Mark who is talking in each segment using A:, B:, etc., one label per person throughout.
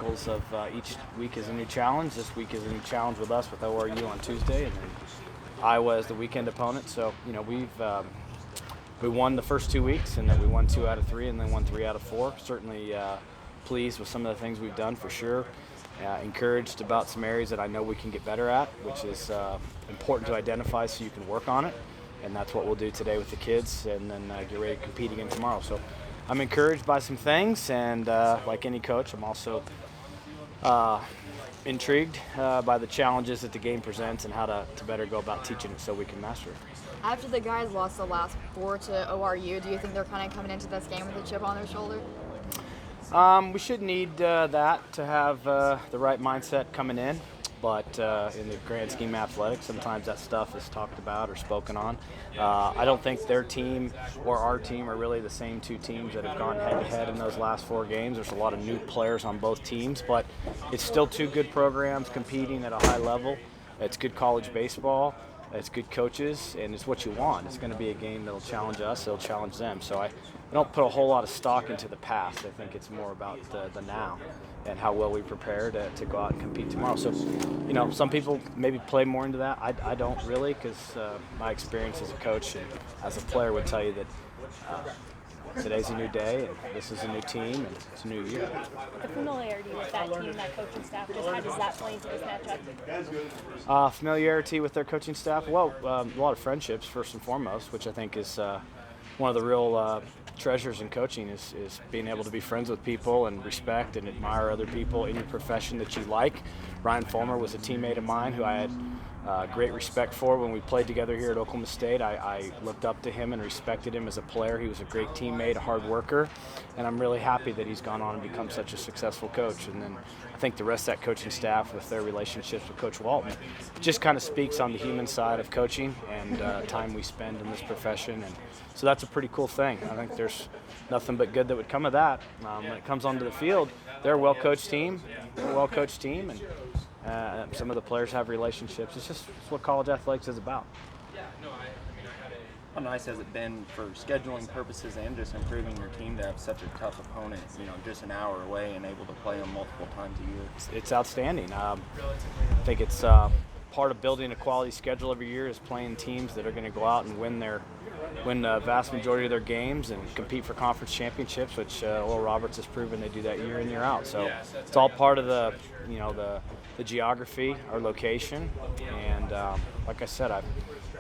A: Goals of each week is a new challenge. This week is a new challenge with us with ORU on Tuesday, and then Iowa is the weekend opponent. So we won the first 2 weeks, and then we won 2 out of 3, and then won 3 out of 4. Certainly pleased with some of the things we've done for sure. Encouraged about some areas that I know we can get better at, which is important to identify so you can work on it. And that's what we'll do today with the kids, and then get ready to compete again tomorrow. So I'm encouraged by some things, and like any coach, I'm also intrigued by the challenges that the game presents and how to better go about teaching it so we can master it.
B: After the guys lost the last 4 to ORU, do you think they're kind of coming into this game with a chip on their shoulder?
A: We should need that to have the right mindset coming in, but in the grand scheme of athletics, sometimes that stuff is talked about or spoken on. I don't think their team or our team are really the same two teams that have gone head-to-head in those last 4 games. There's a lot of new players on both teams, but it's still 2 good programs competing at a high level. It's good college baseball. It's good coaches, and it's what you want. It's going to be a game that'll challenge us, it'll challenge them. So I don't put a whole lot of stock into the past. I think it's more about the now and how well we prepare to go out and compete tomorrow. So, some people maybe play more into that. I don't really, because my experience as a coach and as a player would tell you that today's a new day, and this is a new team, and it's a new year.
C: The familiarity with that team, that coaching staff, just how does that play into this matchup?
A: Familiarity with their coaching staff? Well, a lot of friendships, first and foremost, which I think is one of the real treasures in coaching is being able to be friends with people and respect and admire other people in your profession that you like. Ryan Fulmer was a teammate of mine who I had great respect for when we played together here at Oklahoma State. I looked up to him and respected him as a player. He was a great teammate, a hard worker, and I'm really happy that he's gone on and become such a successful coach. And then I think the rest of that coaching staff with their relationships with Coach Walton just kind of speaks on the human side of coaching and time we spend in this profession. And so that's a pretty cool thing. I think there's nothing but good that would come of that. When it comes onto the field, they're a well-coached team. And some of the players have relationships. It's what college athletics is about.
D: How nice has it been for scheduling purposes and just improving your team to have such a tough opponent, just an hour away and able to play them multiple times a year?
A: It's outstanding. I think it's part of building a quality schedule every year is playing teams that are going to go out and win the vast majority of their games and compete for conference championships, which Oral Roberts has proven they do that year in, year out. So it's all part of the geography, our location, and like I said, I've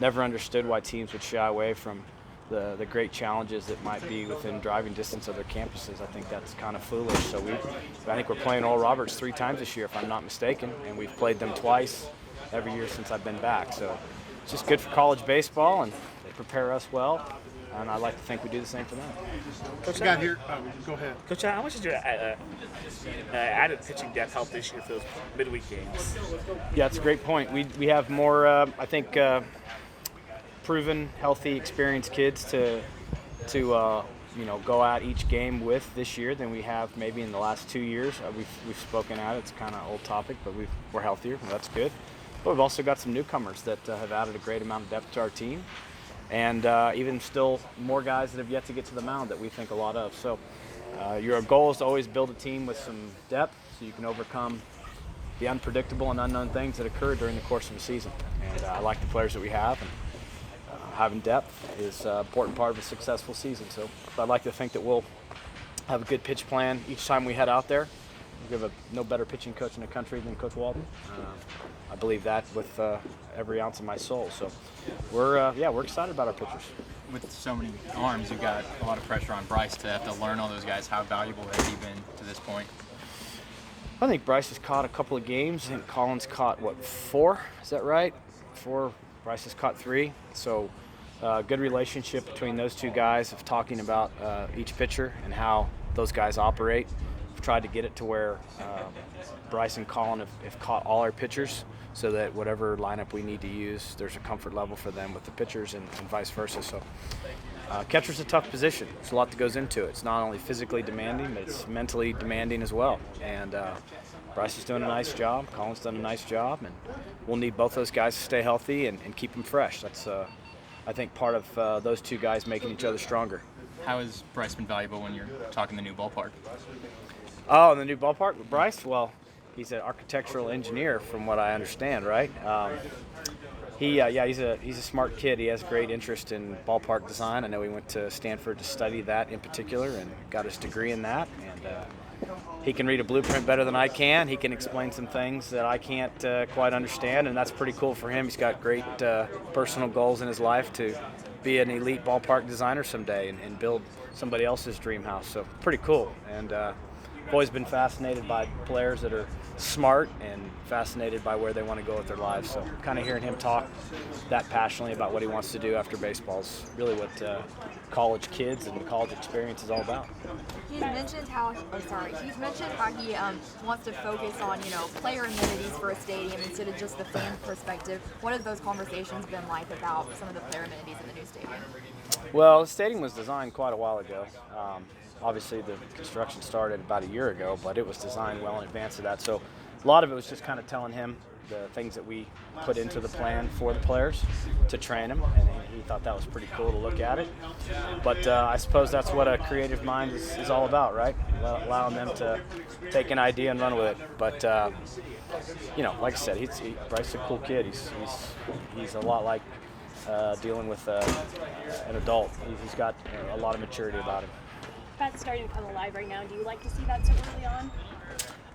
A: never understood why teams would shy away from the great challenges that might be within driving distance of their campuses. I think that's kind of foolish. So I think we're playing Oral Roberts 3 times this year, if I'm not mistaken, and we've played them twice every year since I've been back. So it's just good for college baseball, and they prepare us well, and I like to think we do the same for them.
E: Coach, got here. Go ahead.
F: Coach, how much did your added pitching depth help this year for those midweek games?
A: Yeah, it's a great point. We have more, I think, proven, healthy, experienced kids to go at each game with this year than we have maybe in the last 2 years. We've spoken at it. It's kind of an old topic, but we're healthier. Well, that's good. But we've also got some newcomers that have added a great amount of depth to our team, and even still more guys that have yet to get to the mound that we think a lot of. So your goal is to always build a team with some depth so you can overcome the unpredictable and unknown things that occur during the course of a season. And I like the players that we have, and having depth is an important part of a successful season. So I'd like to think that we'll have a good pitch plan each time we head out there. We have no better pitching coach in the country than Coach Walton. I believe that with every ounce of my soul. So we're excited about our pitchers.
G: With so many arms, you've got a lot of pressure on Bryce to have to learn all those guys. How valuable has he been to this point?
A: I think Bryce has caught a couple of games. I think Colin's caught, 4? Is that right? 4. Bryce has caught 3. So good relationship between those two guys of talking about each pitcher and how those guys operate. We've tried to get it to where Bryce and Colin have caught all our pitchers, so that whatever lineup we need to use, there's a comfort level for them with the pitchers and vice versa. So catcher's a tough position. There's a lot that goes into it. It's not only physically demanding, but it's mentally demanding as well. And Bryce is doing a nice job. Colin's done a nice job. And we'll need both those guys to stay healthy and keep them fresh. That's, I think, part of those two guys making each other stronger.
G: How has Bryce been valuable when you're talking the new ballpark?
A: Oh, the new ballpark with Bryce? Well, he's an architectural engineer from what I understand, right? He's a smart kid. He has great interest in ballpark design. I know he went to Stanford to study that in particular and got his degree in that. And he can read a blueprint better than I can. He can explain some things that I can't quite understand, and that's pretty cool for him. He's got great personal goals in his life to be an elite ballpark designer someday and build somebody else's dream house. So pretty cool. And I've always been fascinated by players that are smart and fascinated by where they want to go with their lives. So kind of hearing him talk that passionately about what he wants to do after baseball is really what college kids and college experience is all about.
B: He's mentioned how he wants to focus on player amenities for a stadium instead of just the fan perspective. What have those conversations been like about some of the player amenities in the new stadium?
A: Well, the stadium was designed quite a while ago. Obviously, the construction started about a year ago, but it was designed well in advance of that. So a lot of it was just kind of telling him the things that we put into the plan for the players to train them, and he thought that was pretty cool to look at it. But I suppose that's what a creative mind is all about, right? Allowing them to take an idea and run with it. But like I said, Bryce is a cool kid. He's a lot like dealing with an adult. He's got a lot of maturity about him.
C: That's starting to come alive right now. Do you like to see that so early on?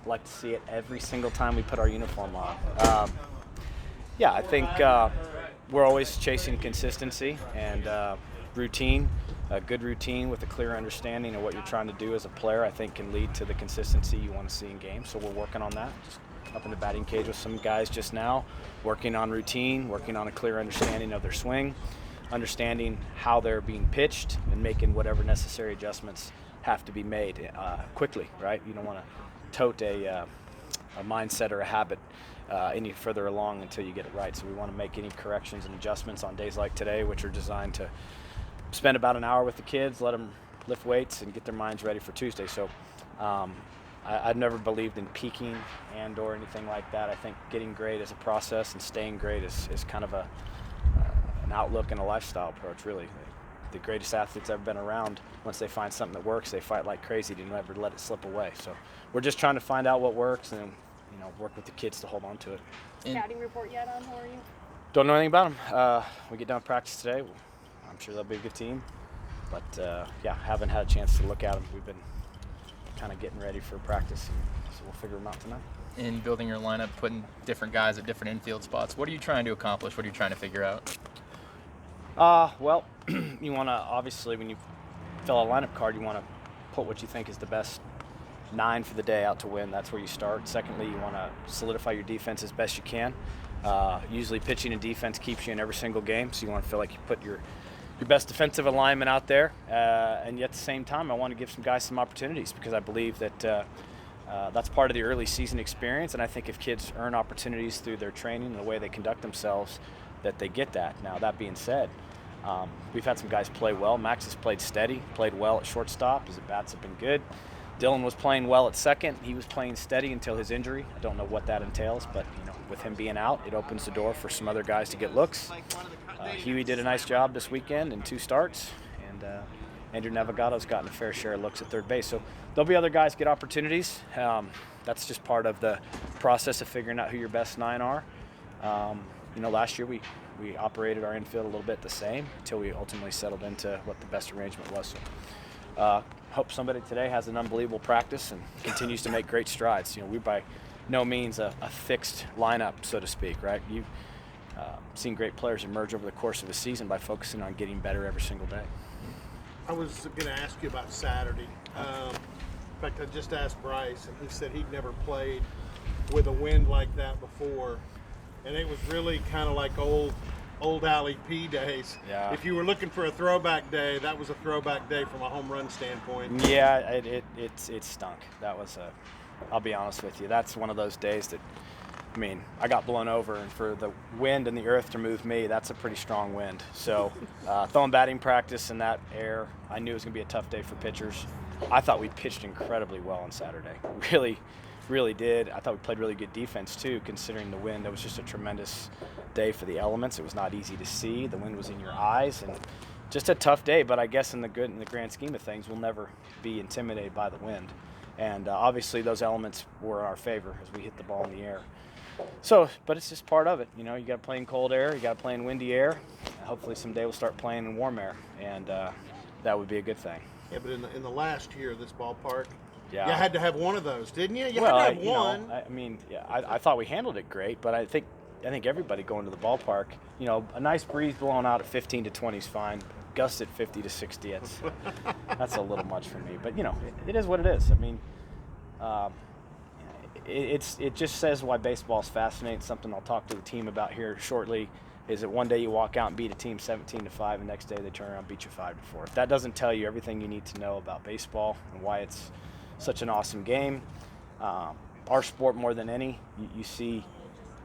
A: I like to see it every single time we put our uniform on. I think we're always chasing consistency and routine. A good routine with a clear understanding of what you're trying to do as a player, I think, can lead to the consistency you want to see in games. So we're working on that. Just up in the batting cage with some guys just now, working on routine, working on a clear understanding of their swing, understanding how they're being pitched, and making whatever necessary adjustments have to be made quickly, right? You don't want to tote a mindset or a habit any further along until you get it right. So we want to make any corrections and adjustments on days like today, which are designed to spend about an hour with the kids, let them lift weights, and get their minds ready for Tuesday. So I've never believed in peaking and or anything like that. I think getting great is a process, and staying great is kind of an outlook and a lifestyle approach, really. The greatest athletes I've been around, once they find something that works, they fight like crazy to never let it slip away. So we're just trying to find out what works and work with the kids to hold on to it.
C: Scouting report yet on who are you?
A: Don't know anything about them. We get done practice today. I'm sure they'll be a good team. But haven't had a chance to look at them. We've been kind of getting ready for practice, so we'll figure them out tonight.
G: In building your lineup, putting different guys at different infield spots, what are you trying to accomplish? What are you trying to figure out?
A: Well, you want to, obviously, when you fill a lineup card, you want to put what you think is the best 9 for the day out to win. That's where you start. Secondly, you want to solidify your defense as best you can. Usually pitching and defense keeps you in every single game, so you want to feel like you put your best defensive alignment out there. And yet at the same time, I want to give some guys some opportunities, because I believe that that's part of the early season experience. And I think if kids earn opportunities through their training and the way they conduct themselves, that they get that. Now, that being said, we've had some guys play well. Max has played steady, played well at shortstop. His at-bats have been good. Dylan was playing well at second. He was playing steady until his injury. I don't know what that entails, but with him being out, it opens the door for some other guys to get looks. Huey did a nice job this weekend in 2 starts, and Andrew Navigato's gotten a fair share of looks at third base. So there'll be other guys get opportunities. That's just part of the process of figuring out who your best 9 are. Last year we operated our infield a little bit the same until we ultimately settled into what the best arrangement was. So hope somebody today has an unbelievable practice and continues to make great strides. We're by no means a fixed lineup, so to speak, right? You've seen great players emerge over the course of a season by focusing on getting better every single day.
E: I was going to ask you about Saturday. In fact, I just asked Bryce, and he said he'd never played with a wind like that before. And it was really kind of like old Alley P days.
A: Yeah.
E: If you were looking for a throwback day, that was a throwback day from a home run standpoint.
A: Yeah, it stunk. That was I'll be honest with you, that's one of those days that, I got blown over, and for the wind and the earth to move me, that's a pretty strong wind. So throwing batting practice in that air, I knew it was going to be a tough day for pitchers. I thought we pitched incredibly well on Saturday. Really did. I thought we played really good defense too, considering the wind. It was just a tremendous day for the elements. It was not easy to see. The wind was in your eyes, and just a tough day. But I guess in the grand scheme of things, we'll never be intimidated by the wind. And obviously those elements were in our favor as we hit the ball in the air. So, but it's just part of it. You know, you got to play in cold air, you got to play in windy air. Hopefully someday we'll start playing in warm air, and that would be a good thing.
E: Yeah, but in the last year, this ballpark,
A: Yeah.
E: you had to have one of those, didn't you? You
A: Well,
E: had to have
A: you know,
E: one.
A: I mean, yeah, I thought we handled it great, but I think everybody going to the ballpark, you know, a nice breeze blowing out at 15 to 20 is fine. Gusts at 50 to 60, that's a little much for me. But you know, it is what it is. I mean, it just says why baseball is fascinating. Something I'll talk to the team about here shortly is that one day you walk out and beat a team 17-5, and the next day they turn around and beat you 5-4. If that doesn't tell you everything you need to know about baseball and why it's such an awesome game, our sport more than any, you see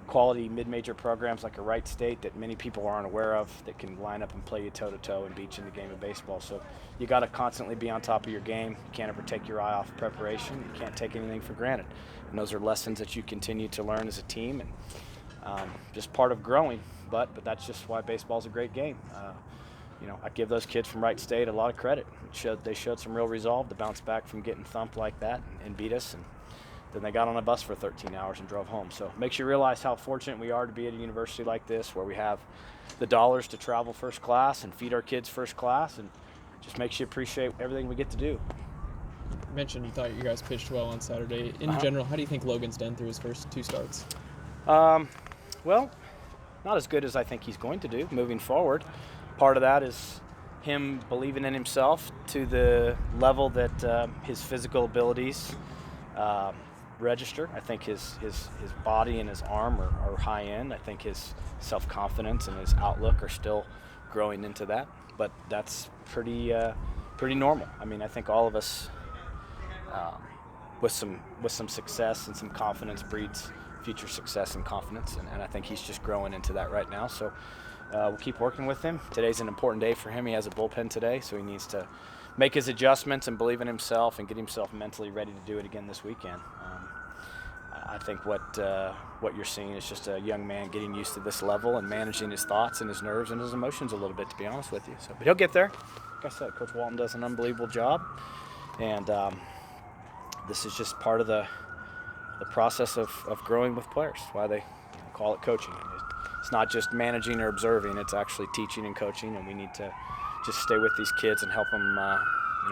A: quality mid-major programs like a Wright State that many people aren't aware of that can line up and play you toe-to-toe and beat you in the game of baseball. So you got to constantly be on top of your game. You can't ever take your eye off preparation. You can't take anything for granted. And those are lessons that you continue to learn as a team, and just part of growing. But that's just why baseball's a great game. You know, I give those kids from Wright State a lot of credit. They showed some real resolve to bounce back from getting thumped like that and beat us. And then they got on a bus for 13 hours and drove home. So it makes you realize how fortunate we are to be at a university like this, where we have the dollars to travel first class and feed our kids first class, and just makes you appreciate everything we get to do.
H: You mentioned you thought you guys pitched well on Saturday. In general, how do you think Logan's done through his first 2 starts?
A: Well, not as good as I think he's going to do moving forward. Part of that is him believing in himself to the level that his physical abilities register. I think his body and his arm are high end. I think his self-confidence and his outlook are still growing into that, but that's pretty normal. I mean, I think all of us with some success and some confidence breeds future success and confidence, and I think he's just growing into that right now. So we'll keep working with him. Today's an important day for him. He has a bullpen today, so he needs to make his adjustments and believe in himself and get himself mentally ready to do it again this weekend. I think what you're seeing is just a young man getting used to this level and managing his thoughts and his nerves and his emotions a little bit, to be honest with you. So, but he'll get there. Like I said, Coach Walton does an unbelievable job, and this is just part of the process of growing with players. Why they call it coaching. It's not just managing or observing; it's actually teaching and coaching, and we need to just stay with these kids and help them,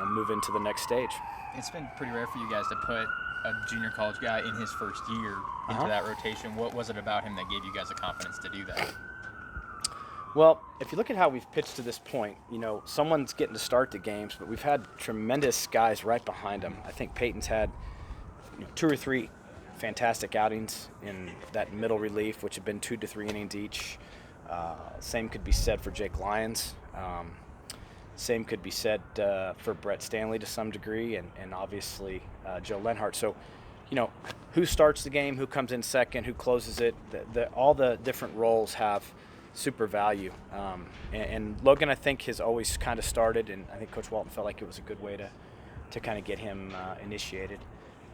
A: move into the next stage.
G: It's been pretty rare for you guys to put a junior college guy in his first year into that rotation. What was it about him that gave you guys the confidence to do that?
A: Well, if you look at how we've pitched to this point, you know, someone's getting to start the games, but we've had tremendous guys right behind him. I think Peyton's had 2 or 3 fantastic outings in that middle relief, which have been 2 to 3 innings each. Same could be said for Jake Lyons. Same could be said for Brett Stanley to some degree, and obviously Joe Lenhart. So, you know, who starts the game, who comes in second, who closes it, all the different roles have super value. And Logan, I think, has always kind of started, and I think Coach Walton felt like it was a good way to kind of get him initiated.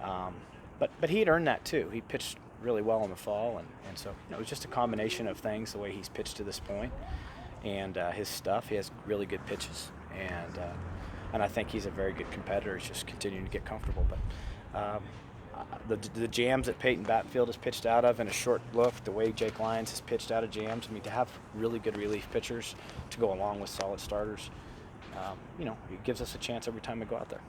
A: But he had earned that too. He pitched really well in the fall, and so it was just a combination of things, the way he's pitched to this point. And his stuff, he has really good pitches, and I think he's a very good competitor. He's just continuing to get comfortable. But the jams that Peyton Batfield has pitched out of in a short look, the way Jake Lyons has pitched out of jams, I mean, to have really good relief pitchers to go along with solid starters, it gives us a chance every time we go out there.